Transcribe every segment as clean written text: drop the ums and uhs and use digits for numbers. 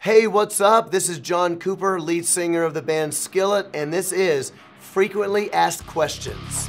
Hey, what's up? This is John Cooper, lead singer of the band Skillet, and this is Frequently Asked Questions.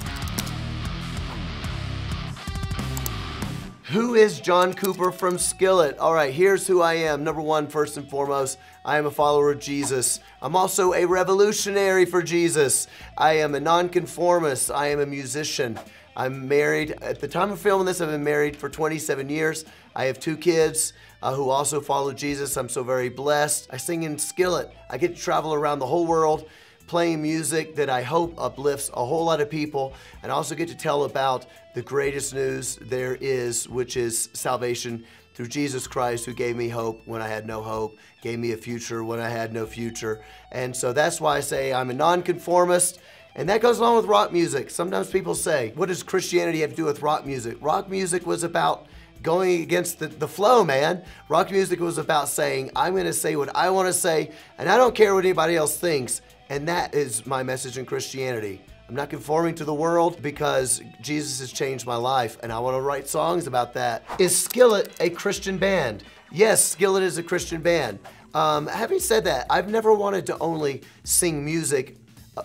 Who is John Cooper from Skillet? All right, here's who I am. Number one, first and foremost, I am a follower of Jesus. I'm also a revolutionary for Jesus. I am a nonconformist. I am a musician. I'm married. At the time of filming this, I've been married for 27 years. I have two kids who also follow Jesus. I'm so very blessed. I sing in Skillet. I get to travel around the whole world playing music that I hope uplifts a whole lot of people, and I also get to tell about the greatest news there is, which is salvation through Jesus Christ, who gave me hope when I had no hope, gave me a future when I had no future. And so that's why I say I'm a nonconformist. And that goes along with rock music. Sometimes people say, what does Christianity have to do with rock music? Rock music was about going against the flow, man. Rock music was about saying, I'm gonna say what I wanna say, and I don't care what anybody else thinks. And that is my message in Christianity. I'm not conforming to the world because Jesus has changed my life, and I wanna write songs about that. Is Skillet a Christian band? Yes, Skillet is a Christian band. Having said that, I've never wanted to only sing music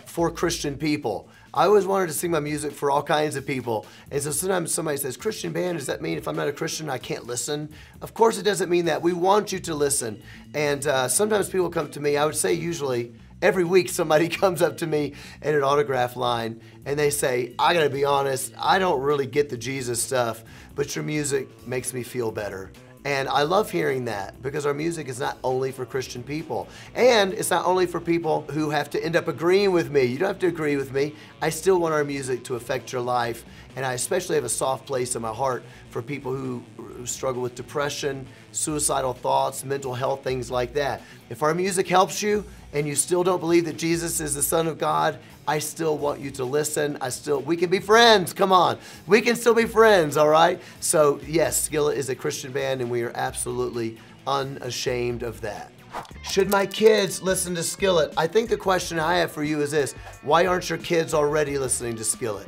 for Christian people. I always wanted to sing my music for all kinds of people. And so sometimes somebody says, Christian band, does that mean if I'm not a Christian, I can't listen? Of course it doesn't mean that. We want you to listen. And sometimes people come to me, I would say usually every week somebody comes up to me at an autograph line and they say, I gotta be honest, I don't really get the Jesus stuff, but your music makes me feel better. And I love hearing that because our music is not only for Christian people, and it's not only for people who have to end up agreeing with me. You don't have to agree with me. I still want our music to affect your life, and I especially have a soft place in my heart for people who struggle with depression, suicidal thoughts, mental health, things like that. If our music helps you and you still don't believe that Jesus is the Son of God, I still want you to listen. We can be friends, come on. We can still be friends, all right? So yes, Skillet is a Christian band and we are absolutely unashamed of that. Should my kids listen to Skillet? I think the question I have for you is this: why aren't your kids already listening to Skillet?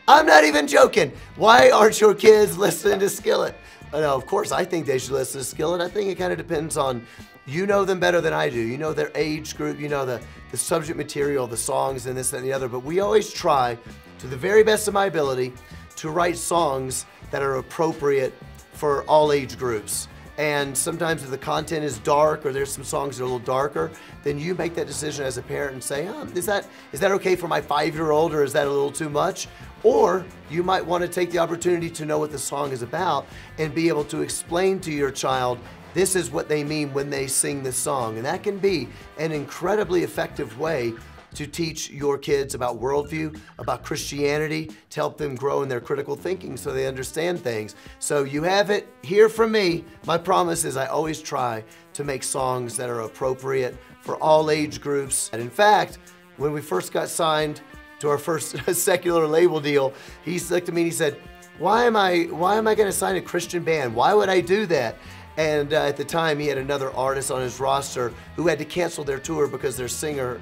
I'm not even joking. Why aren't your kids listening to Skillet? No, of course, I think they should listen to Skillet. I think it kind of depends on, you know them better than I do. You know their age group, you know the subject material, the songs, and this and the other. But we always try, to the very best of my ability, to write songs that are appropriate for all age groups. And sometimes if the content is dark or there's some songs that are a little darker, then you make that decision as a parent and say, is that okay for my 5-year-old, or is that a little too much? Or you might want to take the opportunity to know what the song is about and be able to explain to your child, this is what they mean when they sing this song. And that can be an incredibly effective way to teach your kids about worldview, about Christianity, to help them grow in their critical thinking so they understand things. So you have it here from me. My promise is I always try to make songs that are appropriate for all age groups. And in fact, when we first got signed to our first secular label deal, he looked at me and he said, why am I gonna sign a Christian band? Why would I do that? And at the time, he had another artist on his roster who had to cancel their tour because their singer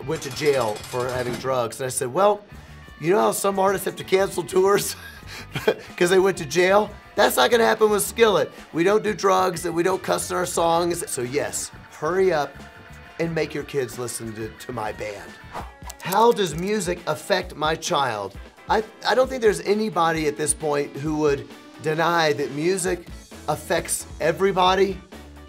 went to jail for having drugs. And I said, well, you know how some artists have to cancel tours because they went to jail? That's not gonna happen with Skillet. We don't do drugs and we don't cuss in our songs. So yes, hurry up and make your kids listen to my band. How does music affect my child? I don't think there's anybody at this point who would deny that music affects everybody.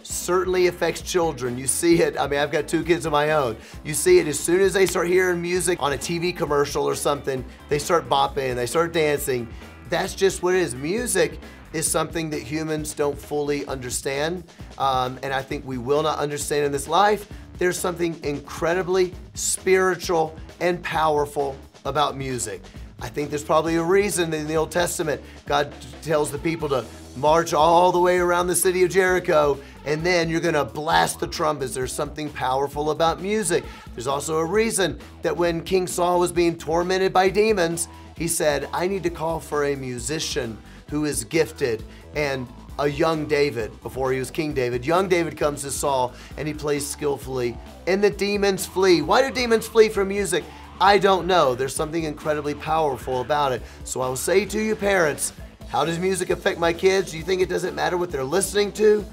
Certainly affects children. You see it. I mean, I've got 2 kids of my own. You see it as soon as they start hearing music on a TV commercial or something, they start bopping, they start dancing. That's just what it is. Music is something that humans don't fully understand, and I think we will not understand in this life. There's something incredibly spiritual and powerful about music. I think there's probably a reason that in the Old Testament, God tells the people to march all the way around the city of Jericho, and then you're gonna blast the trumpets. There's something powerful about music. There's also a reason that when King Saul was being tormented by demons, he said, I need to call for a musician who is gifted. And a young David, before he was King David, young David comes to Saul and he plays skillfully, and the demons flee. Why do demons flee from music? I don't know. There's something incredibly powerful about it. So I will say to you parents, how does music affect my kids? Do you think it doesn't matter what they're listening to?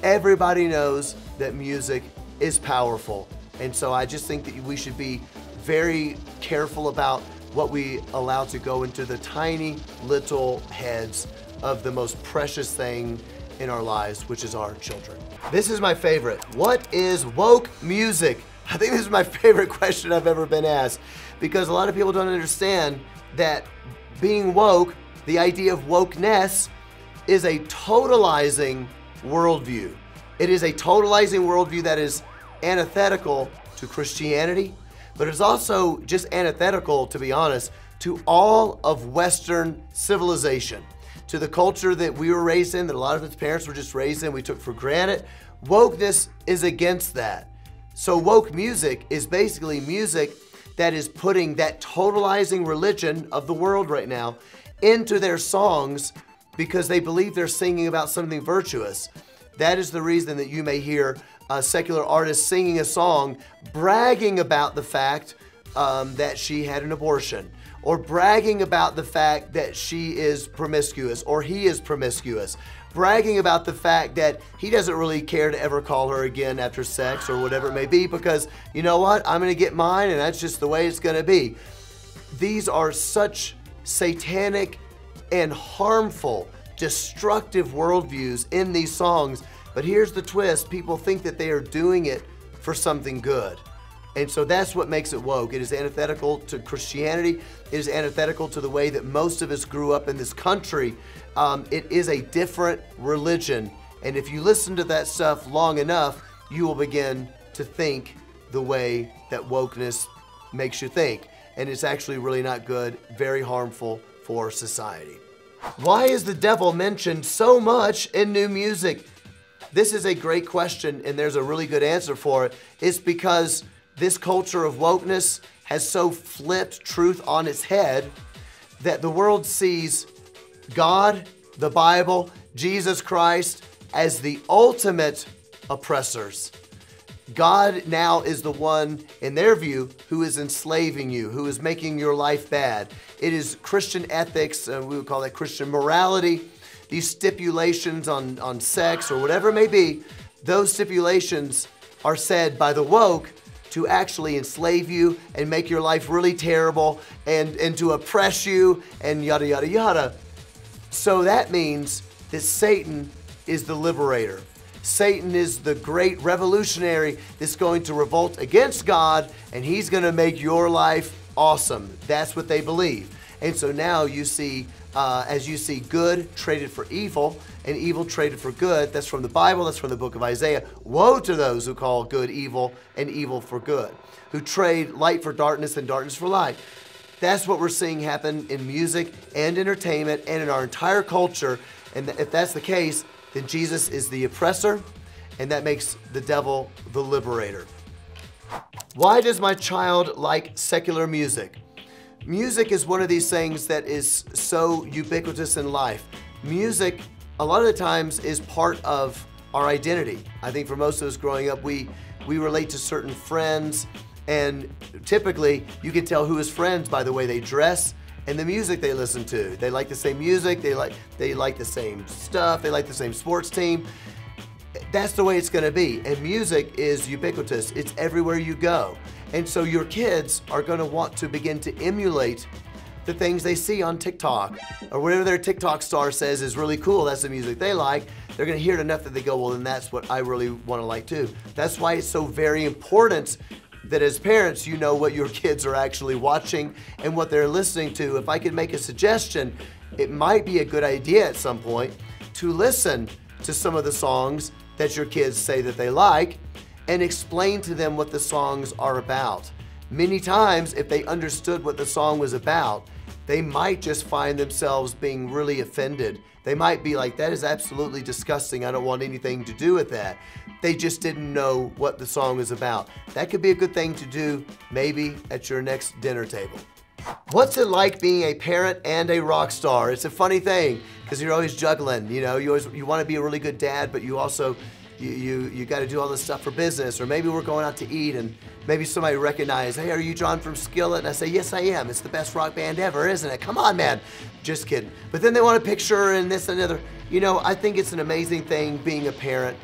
Everybody knows that music is powerful. And so I just think that we should be very careful about what we allow to go into the tiny little heads of the most precious thing in our lives, which is our children. This is my favorite. What is woke music? I think this is my favorite question I've ever been asked, because a lot of people don't understand that being woke, the idea of wokeness, is a totalizing worldview. It is a totalizing worldview that is antithetical to Christianity, but it's also just antithetical, to be honest, to all of Western civilization, to the culture that we were raised in, that a lot of its parents were just raised in, we took for granted. Wokeness is against that. So woke music is basically music that is putting that totalizing religion of the world right now into their songs because they believe they're singing about something virtuous. That is the reason that you may hear a secular artist singing a song bragging about the fact that she had an abortion, or bragging about the fact that she is promiscuous or he is promiscuous, bragging about the fact that he doesn't really care to ever call her again after sex or whatever it may be, because you know what, I'm gonna get mine and that's just the way it's gonna be. These are such satanic and harmful, destructive worldviews in these songs, but here's the twist: people think that they are doing it for something good. And so that's what makes it woke. It is antithetical to Christianity. It is antithetical to the way that most of us grew up in this country. It is a different religion. And if you listen to that stuff long enough, you will begin to think the way that wokeness makes you think. And it's actually really not good, very harmful for society. Why is the devil mentioned so much in new music? This is a great question, and there's a really good answer for it. It's because this culture of wokeness has so flipped truth on its head that the world sees God, the Bible, Jesus Christ as the ultimate oppressors. God now is the one, in their view, who is enslaving you, who is making your life bad. It is Christian ethics, we would call that Christian morality. These stipulations on sex or whatever it may be, those stipulations are said by the woke to actually enslave you and make your life really terrible and to oppress you and yada, yada, yada. So that means that Satan is the liberator. Satan is the great revolutionary that's going to revolt against God, and he's going to make your life awesome. That's what they believe. And so now you see, as you see good traded for evil and evil traded for good, that's from the Bible, that's from the book of Isaiah. Woe to those who call good evil and evil for good, who trade light for darkness and darkness for light. That's what we're seeing happen in music and entertainment and in our entire culture. And if that's the case, then Jesus is the oppressor, and that makes the devil the liberator. Why does my child like secular music? Music is one of these things that is so ubiquitous in life. Music, a lot of the times, is part of our identity. I think for most of us growing up, we relate to certain friends, and typically you can tell who is friends by the way they dress and the music they listen to. They like the same music, they like the same stuff, they like the same sports team. That's the way it's gonna be. And music is ubiquitous. It's everywhere you go. And so your kids are gonna want to begin to emulate the things they see on TikTok or whatever their TikTok star says is really cool. That's the music they like. They're gonna hear it enough that they go, well, then that's what I really wanna like too. That's why it's so very important that as parents, you know what your kids are actually watching and what they're listening to. If I could make a suggestion, it might be a good idea at some point to listen to some of the songs that your kids say that they like and explain to them what the songs are about. Many times, if they understood what the song was about, they might just find themselves being really offended. They might be like, that is absolutely disgusting. I don't want anything to do with that. They just didn't know what the song was about. That could be a good thing to do maybe at your next dinner table. What's it like being a parent and a rock star? It's a funny thing because you're always juggling. You know, you want to be a really good dad, but you also you got to do all this stuff for business. Or maybe we're going out to eat and maybe somebody recognizes, hey, are you John from Skillet? And I say, yes, I am. It's the best rock band ever, isn't it? Come on, man. Just kidding. But then they want a picture and this and the other. You know, I think it's an amazing thing being a parent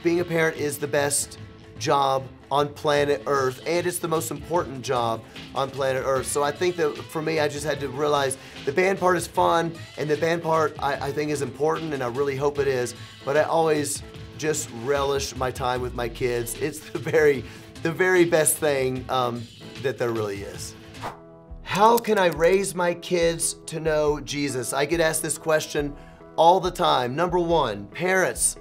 being a parent is the best job on planet Earth, and it's the most important job on planet Earth. So I think that for me, I just had to realize the band part is fun, and the band part I think is important, and I really hope it is, but I always just relish my time with my kids. It's the very best thing that there really is. How can I raise my kids to know Jesus? I get asked this question all the time. Number one, parents,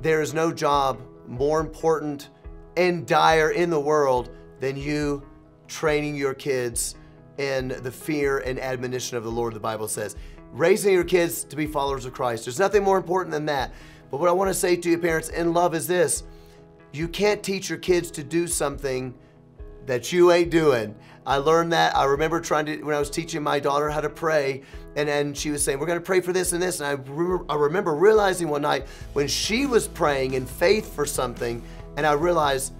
there is no job more important and dire in the world than you training your kids in the fear and admonition of the Lord, the Bible says. Raising your kids to be followers of Christ. There's nothing more important than that. But what I want to say to you parents in love is this: you can't teach your kids to do something that you ain't doing. I learned that. I remember when I was teaching my daughter how to pray, and she was saying, we're gonna pray for this and this, and I remember realizing one night when she was praying in faith for something, and I realized,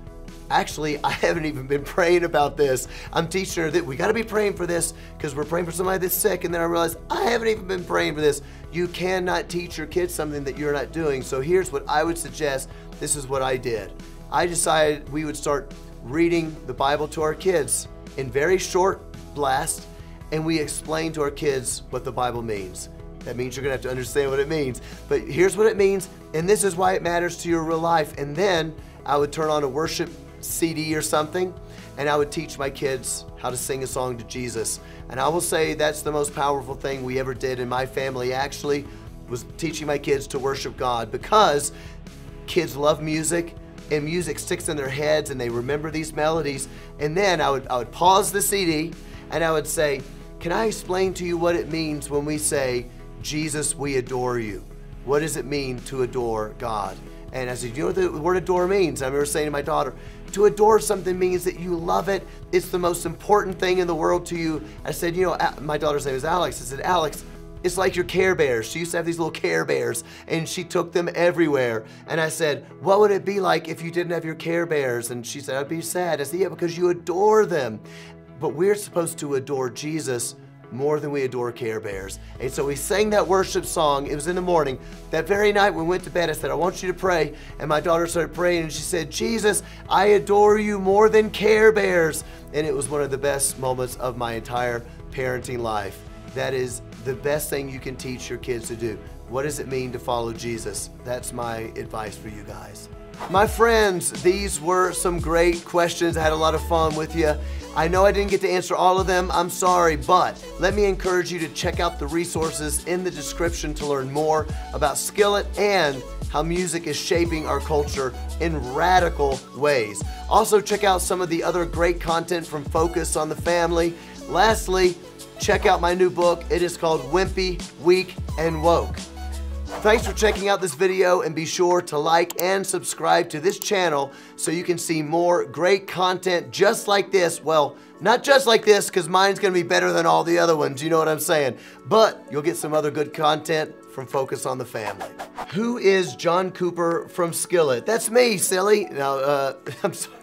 actually, I haven't even been praying about this. I'm teaching her that we gotta be praying for this because we're praying for somebody that's sick, and then I realized I haven't even been praying for this. You cannot teach your kids something that you're not doing. So here's what I would suggest. This is what I did. I decided we would start reading the Bible to our kids in very short blasts, and we explain to our kids what the Bible means. That means you're gonna have to understand what it means. But here's what it means, and this is why it matters to your real life. And then I would turn on a worship CD or something, and I would teach my kids how to sing a song to Jesus. And I will say that's the most powerful thing we ever did in my family, actually, was teaching my kids to worship God, because kids love music, and music sticks in their heads and they remember these melodies. And then I would pause the CD and I would say, can I explain to you what it means when we say, Jesus, we adore you? What does it mean to adore God? And I said, you know what the word adore means? I remember saying to my daughter, to adore something means that you love it. It's the most important thing in the world to you. I said, you know, my daughter's name is Alex. I said, Alex, it's like your Care Bears. She used to have these little Care Bears, and she took them everywhere. And I said, what would it be like if you didn't have your Care Bears? And she said, I'd be sad. I said, yeah, because you adore them. But we're supposed to adore Jesus more than we adore Care Bears. And so we sang that worship song. It was in the morning. That very night when we went to bed, I said, I want you to pray. And my daughter started praying, and she said, Jesus, I adore you more than Care Bears. And it was one of the best moments of my entire parenting life. That is the best thing you can teach your kids to do. What does it mean to follow Jesus? That's my advice for you guys. My friends, these were some great questions. I had a lot of fun with you. I know I didn't get to answer all of them. I'm sorry, but let me encourage you to check out the resources in the description to learn more about Skillet and how music is shaping our culture in radical ways. Also, check out some of the other great content from Focus on the Family. Lastly, check out my new book. It is called Wimpy, Weak, and Woke. Thanks for checking out this video, and be sure to like and subscribe to this channel so you can see more great content just like this. Well, not just like this, because mine's gonna be better than all the other ones, you know what I'm saying? But you'll get some other good content from Focus on the Family. Who is John Cooper from Skillet? That's me, silly. No, I'm sorry.